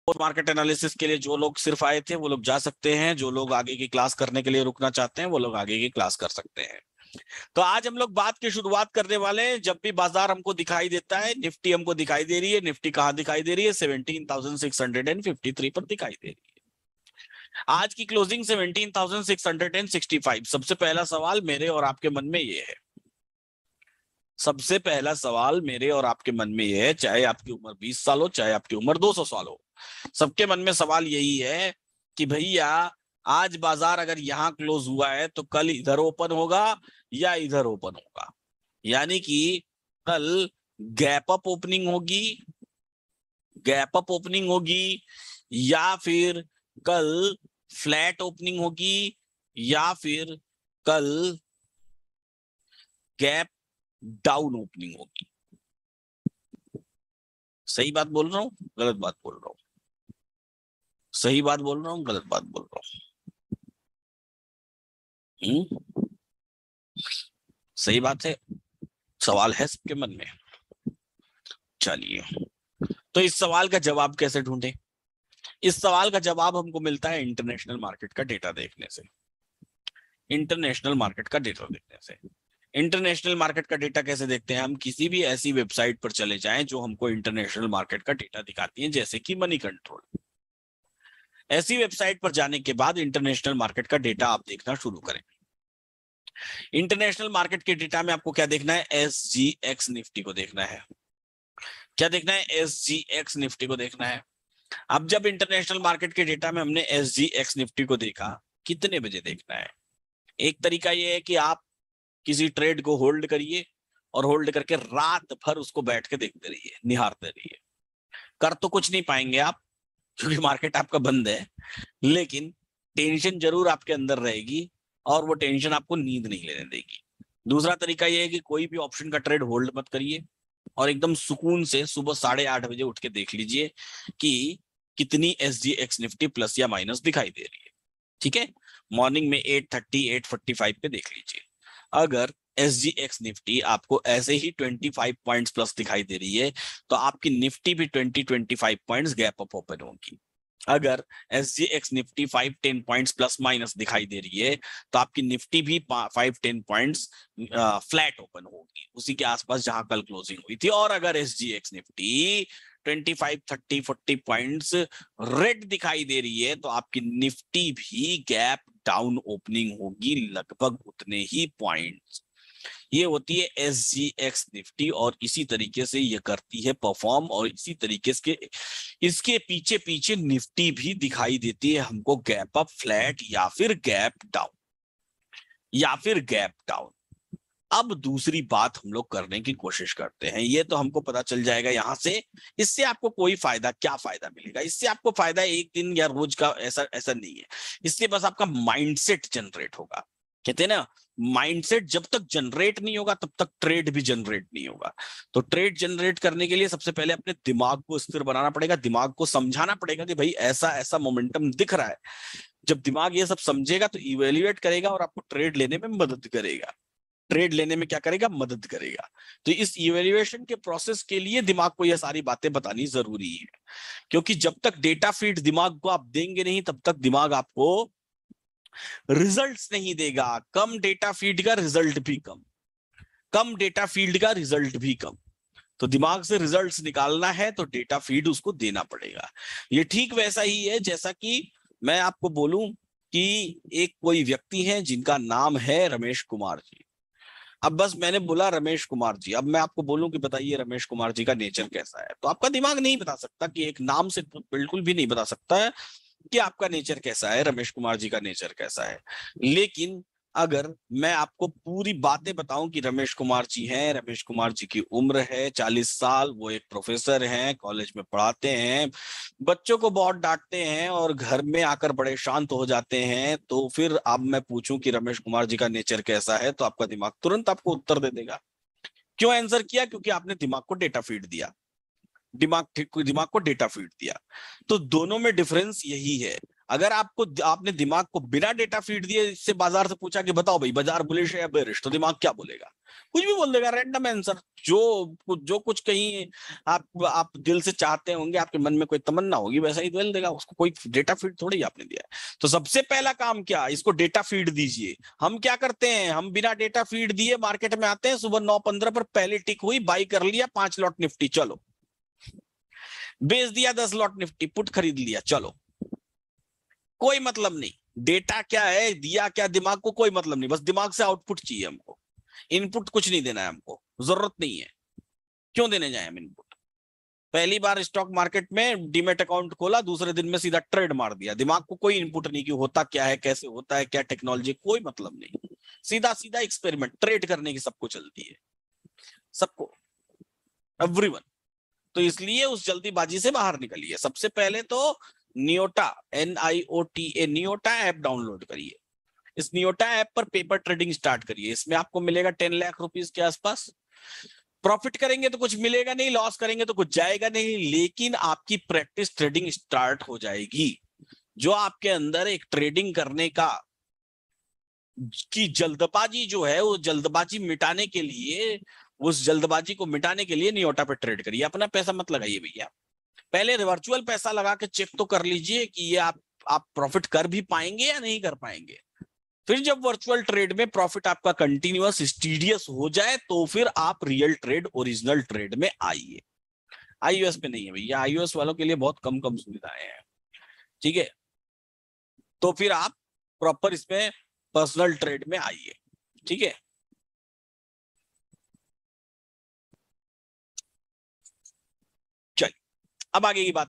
Market analysis के लिए जो लोग सिर्फ आए थे वो लोग जा सकते हैं, जो लोग आगे की क्लास करने के लिए रुकना चाहते हैं वो लोग आगे की क्लास कर सकते हैं। तो आज हम लोग बात की शुरुआत करने वाले हैं। जब भी बाजार हमको दिखाई देता है, निफ्टी हमको दिखाई दे रही है, निफ्टी कहां दिखाई दे रही है? 17,653 पर दिखाई दे रही है। आज की क्लोजिंग 17,665। सबसे पहला सवाल मेरे और आपके मन में ये है, सबसे पहला सवाल मेरे और आपके मन में ये है, चाहे आपकी उम्र 20 साल हो, चाहे आपकी उम्र 200 साल हो, सबके मन में सवाल यही है कि भैया आज बाजार अगर यहां क्लोज हुआ है तो कल इधर ओपन होगा या इधर ओपन होगा? यानी कि कल गैप अप ओपनिंग होगी, गैप अप ओपनिंग होगी, या फिर कल फ्लैट ओपनिंग होगी, या फिर कल गैप डाउन ओपनिंग होगी। सही बात बोल रहा हूं, गलत बात बोल रहा हूं? सही बात बोल रहा हूं, गलत बात बोल रहा हूं? सही बात है। सवाल है सबके मन में। चलिए, तो इस सवाल का जवाब कैसे ढूंढें? इस सवाल का जवाब हमको मिलता है इंटरनेशनल मार्केट का डेटा देखने से। इंटरनेशनल मार्केट का डेटा देखने से। इंटरनेशनल मार्केट का डेटा कैसे देखते हैं? हम किसी भी ऐसी वेबसाइट पर चले जाएं जो हमको इंटरनेशनल मार्केट का डेटा दिखाती है, जैसे कि मनी कंट्रोल। ऐसी वेबसाइट पर जाने के बाद इंटरनेशनल मार्केट का डेटा आप देखना शुरू करें। इंटरनेशनल मार्केट के डेटा में आपको क्या देखना है? SGX निफ्टी को देखना है। क्या देखना है? SGX निफ्टी को देखना है। अब जब इंटरनेशनल मार्केट के डेटा में हमने SGX निफ्टी को देखा, कितने बजे देखना है? एक तरीका यह है कि आप किसी ट्रेड को होल्ड करिए और होल्ड करके रात भर उसको बैठ के देखते रहिए, निहारते रहिए। कर तो कुछ नहीं पाएंगे आप, क्योंकि मार्केट आपका बंद है, लेकिन टेंशन जरूर आपके अंदर रहेगी और वो टेंशन आपको नींद नहीं लेने देगी। दूसरा तरीका यह है कि कोई भी ऑप्शन का ट्रेड होल्ड मत करिए और एकदम सुकून से सुबह 8:30 बजे उठ के देख लीजिए कि कितनी SGX निफ्टी प्लस या माइनस दिखाई दे रही है। ठीक है, मॉर्निंग में 8:30 8:45 पे देख लीजिए। अगर SGX निफ्टी आपको ऐसे ही 25 पॉइंट्स प्लस दिखाई दे रही है तो आपकी निफ्टी भी 25 पॉइंट्स गैप अप ओपन होगी। अगर SGX Nifty 5-10 points plus minus दिखाई दे रही है तो आपकी निफ्टी भी 5-10 पॉइंट्स फ्लैट ओपन होगी, उसी के आसपास जहां कल क्लोजिंग हुई थी। और अगर SGX निफ्टी 25 30 40 पॉइंट्स रेड दिखाई दे रही है तो आपकी निफ्टी भी गैप डाउन ओपनिंग होगी, लगभग उतने ही पॉइंट्स। ये होती है SGX निफ्टी और इसी तरीके से ये करती है परफॉर्म। और इसी तरीके से इसके पीछे पीछे निफ्टी भी दिखाई देती है हमको गैप अप, फ्लैट, या फिर गैप डाउन, या फिर गैप डाउन। अब दूसरी बात हम लोग करने की कोशिश करते हैं। ये तो हमको पता चल जाएगा यहां से, इससे आपको कोई फायदा, क्या फायदा मिलेगा? इससे आपको फायदा एक दिन या रोज का ऐसा ऐसा नहीं है। इससे बस आपका माइंडसेट जनरेट होगा। कहते हैं ना, माइंडसेट जब तक जनरेट नहीं होगा तब तक ट्रेड भी जनरेट नहीं होगा। तो ट्रेड जनरेट करने के लिए सबसे पहले अपने दिमाग को स्थिर बनाना पड़ेगा, दिमाग को समझाना पड़ेगा कि भाई ऐसा ऐसा मोमेंटम दिख रहा है। जब दिमाग ये सब समझेगा तो इवेल्युएट करेगा और आपको ट्रेड लेने में मदद करेगा। ट्रेड लेने में क्या करेगा? मदद करेगा। तो इस इवेल्युएशन के प्रोसेस के लिए दिमाग को यह सारी बातें बतानी जरूरी है, क्योंकि जब तक डेटा फीड दिमाग को आप देंगे नहीं तब तक दिमाग आपको रिजल्ट्स नहीं देगा। कम डेटा फीड का रिजल्ट भी कम, कम डेटा फील्ड का रिजल्ट भी कम। तो दिमाग से रिजल्ट्स निकालना है तो डेटा फीड उसको देना पड़ेगा। ये ठीक वैसा ही है जैसा कि मैं आपको बोलूं कि एक कोई व्यक्ति है जिनका नाम है रमेश कुमार जी। अब बस मैंने बोला रमेश कुमार जी, अब मैं आपको बोलूं कि बताइए रमेश कुमार जी का नेचर कैसा है, तो आपका दिमाग नहीं बता सकता, कि एक नाम से तो बिल्कुल भी नहीं बता सकता है कि आपका नेचर कैसा है, रमेश कुमार जी का नेचर कैसा है। लेकिन अगर मैं आपको पूरी बातें बताऊं कि रमेश कुमार जी हैं, रमेश कुमार जी की उम्र है 40 साल, वो एक प्रोफेसर हैं, कॉलेज में पढ़ाते हैं, बच्चों को बहुत डांटते हैं और घर में आकर बड़े शांत हो जाते हैं, तो फिर अब मैं पूछूं कि रमेश कुमार जी का नेचर कैसा है तो आपका दिमाग तुरंत आपको उत्तर दे देगा। क्यों आंसर किया? क्योंकि आपने दिमाग को डेटा फीड दिया, दिमाग को डेटा फीड दिया। तो दोनों में डिफरेंस यही है। अगर आपको, आपने दिमाग को बिना डेटा फीड दिए इससे बाजार से पूछा कि बताओ भाई बाजार बुलिश है या बेरिश, तो दिमाग क्या बोलेगा? कुछ भी बोल देगा, रैंडम आंसर, जो कुछ कहीं आप दिल से चाहते होंगे, आपके मन में कोई तमन्ना होगी, वैसा ही बोल देगा। उसको कोई डेटा फीड थोड़ी आपने दिया है। तो सबसे पहला काम क्या, इसको डेटा फीड दीजिए। हम क्या करते हैं, हम बिना डेटा फीड दिए मार्केट में आते हैं, सुबह 9:15 पर पहली टिक हुई, बाई कर लिया 5 लॉट निफ्टी, चलो बेच दिया 10 लॉट निफ्टी, पुट खरीद लिया, चलो कोई मतलब नहीं। डेटा क्या है, दिया क्या, दिमाग को कोई मतलब नहीं, बस दिमाग से आउटपुट चाहिए हमको, इनपुट कुछ नहीं देना है हमको, जरूरत नहीं है। क्यों देने जाए हम इनपुट। पहली बार स्टॉक मार्केट में डीमेट अकाउंट खोला, दूसरे दिन में सीधा ट्रेड मार दिया, दिमाग को कोई इनपुट नहीं कि होता क्या है, कैसे होता है, क्या टेक्नोलॉजी, कोई मतलब नहीं। सीधा सीधा एक्सपेरिमेंट, ट्रेड करने की सबको चलती है, सबको, एवरीवन। तो इसलिए उस जल्दीबाजी से बाहर निकलिए। सबसे पहले तो नियोटा, NIOTA, नियोटा ऐप डाउनलोड करिए। इस नियोटा ऐप पर पेपर ट्रेडिंग स्टार्ट करिए। इसमें आपको मिलेगा 10 लाख रुपीस के आसपास। प्रॉफिट करेंगे तो कुछ मिलेगा नहीं, लॉस करेंगे तो कुछ जाएगा नहीं, लेकिन आपकी प्रैक्टिस ट्रेडिंग स्टार्ट हो जाएगी। जो आपके अंदर एक ट्रेडिंग करने का की जल्दबाजी जो है, वो जल्दबाजी मिटाने के लिए, उस जल्दबाजी को मिटाने के लिए नियोटा पे ट्रेड करिए। अपना पैसा मत लगाइए भैया, पहले वर्चुअल पैसा लगा के चेक तो कर लीजिए कि ये आप प्रॉफिट कर भी पाएंगे या नहीं कर पाएंगे। फिर जब वर्चुअल ट्रेड में प्रॉफिट आपका कंटिन्यूअस स्टीडियस हो जाए, तो फिर आप रियल ट्रेड, ओरिजिनल ट्रेड में आइए। iOS पे नहीं है भैया, iOS वालों के लिए बहुत कम कम सुविधाएं हैं, ठीक है। तो फिर आप प्रॉपर इसमें पर्सनल ट्रेड में आइए, ठीक है। चलिए अब आगे की बात